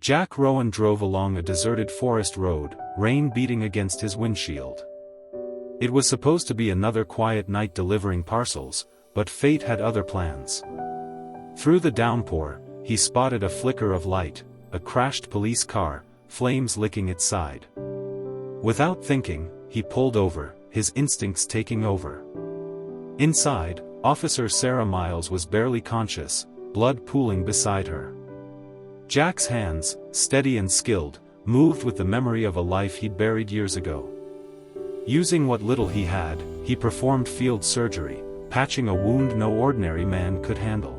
Jack Rowan drove along a deserted forest road, rain beating against his windshield. It was supposed to be another quiet night delivering parcels, but fate had other plans. Through the downpour, he spotted a flicker of light, a crashed police car, flames licking its side. Without thinking, he pulled over, his instincts taking over. Inside, Officer Sarah Miles was barely conscious, blood pooling beside her. Jack's hands, steady and skilled, moved with the memory of a life he'd buried years ago. Using what little he had, he performed field surgery, patching a wound no ordinary man could handle.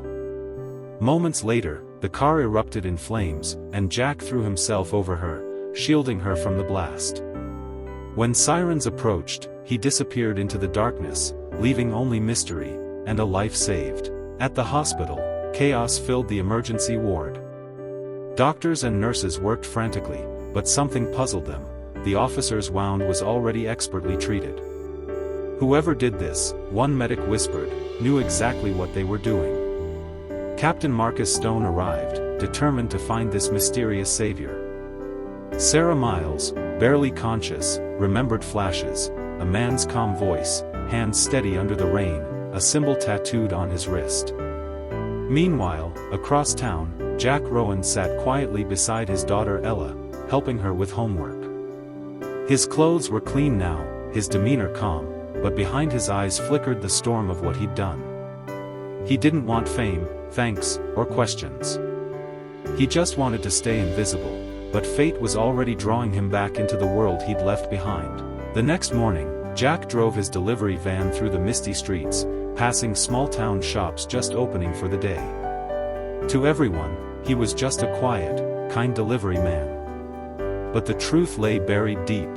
Moments later, the car erupted in flames, and Jack threw himself over her, shielding her from the blast. When sirens approached, he disappeared into the darkness, leaving only mystery, and a life saved. At the hospital, chaos filled the emergency ward. Doctors and nurses worked frantically, but something puzzled them: the officer's wound was already expertly treated. Whoever did this, one medic whispered, knew exactly what they were doing. Captain Marcus Stone arrived, determined to find this mysterious savior. Sarah Miles, barely conscious, remembered flashes: a man's calm voice, hands steady under the rain, a symbol tattooed on his wrist. Meanwhile, across town, Jack Rowan sat quietly beside his daughter Ella, helping her with homework. His clothes were clean now, his demeanor calm, but behind his eyes flickered the storm of what he'd done. He didn't want fame, thanks, or questions. He just wanted to stay invisible, but fate was already drawing him back into the world he'd left behind. The next morning, Jack drove his delivery van through the misty streets, passing small-town shops just opening for the day. To everyone, he was just a quiet, kind delivery man. But the truth lay buried deep.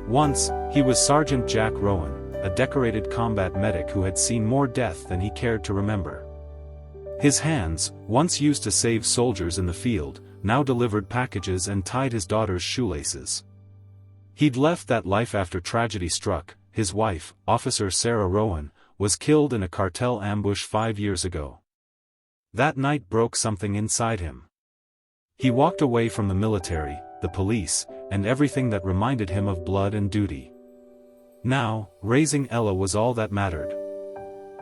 Once, he was Sergeant Jack Rowan, a decorated combat medic who had seen more death than he cared to remember. His hands, once used to save soldiers in the field, now delivered packages and tied his daughter's shoelaces. He'd left that life after tragedy struck. His wife, Officer Sarah Rowan, was killed in a cartel ambush 5 years ago. That night broke something inside him. He walked away from the military, the police, and everything that reminded him of blood and duty. Now, raising Ella was all that mattered.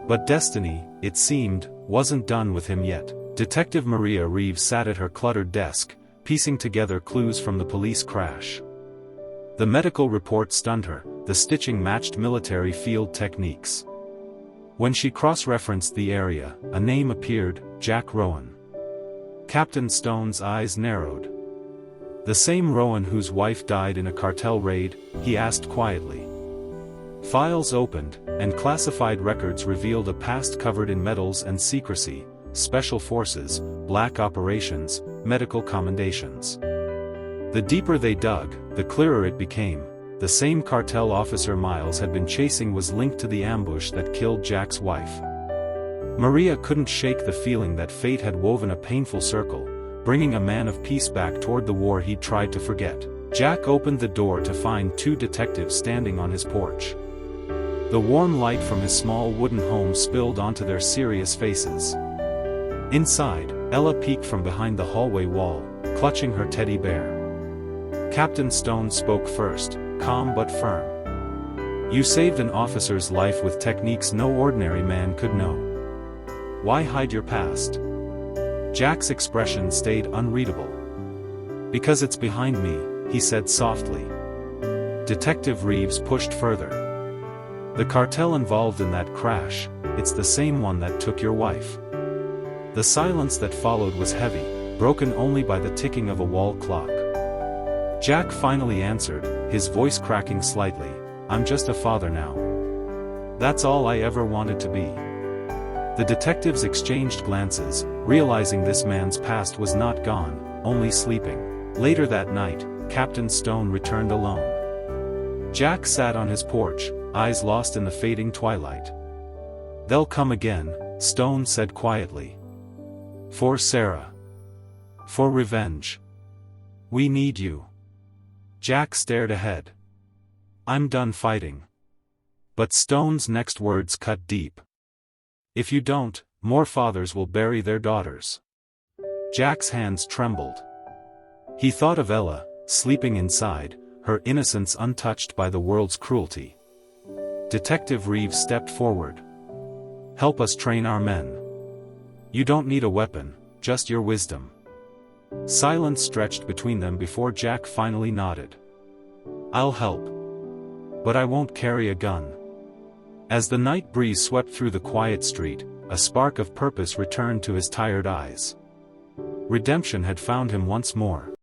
But destiny, it seemed, wasn't done with him yet. Detective Maria Reeves sat at her cluttered desk, piecing together clues from the police crash. The medical report stunned her, the stitching matched military field techniques. When she cross-referenced the area, a name appeared: Jack Rowan. Captain Stone's eyes narrowed. The same Rowan whose wife died in a cartel raid? He asked quietly. Files opened, and classified records revealed a past covered in medals and secrecy: special forces, black operations, medical commendations. The deeper they dug, the clearer it became. The same cartel officer Miles had been chasing was linked to the ambush that killed Jack's wife. Maria couldn't shake the feeling that fate had woven a painful circle, bringing a man of peace back toward the war he'd tried to forget. Jack opened the door to find 2 detectives standing on his porch. The warm light from his small wooden home spilled onto their serious faces. Inside, Ella peeked from behind the hallway wall, clutching her teddy bear. Captain Stone spoke first, calm but firm. You saved an officer's life with techniques no ordinary man could know. Why hide your past? Jack's expression stayed unreadable. Because it's behind me, he said softly. Detective Reeves pushed further. The cartel involved in that crash, it's the same one that took your wife. The silence that followed was heavy, broken only by the ticking of a wall clock. Jack finally answered, his voice cracking slightly. I'm just a father now. That's all I ever wanted to be. The detectives exchanged glances, realizing this man's past was not gone, only sleeping. Later that night, Captain Stone returned alone. Jack sat on his porch, eyes lost in the fading twilight. They'll come again, Stone said quietly. For Sarah. For revenge. We need you. Jack stared ahead. I'm done fighting. But Stone's next words cut deep. If you don't, more fathers will bury their daughters. Jack's hands trembled. He thought of Ella, sleeping inside, her innocence untouched by the world's cruelty. Detective Reeves stepped forward. "Help us train our men. You don't need a weapon, just your wisdom." Silence stretched between them before Jack finally nodded. "I'll help. But I won't carry a gun." As the night breeze swept through the quiet street, a spark of purpose returned to his tired eyes. Redemption had found him once more.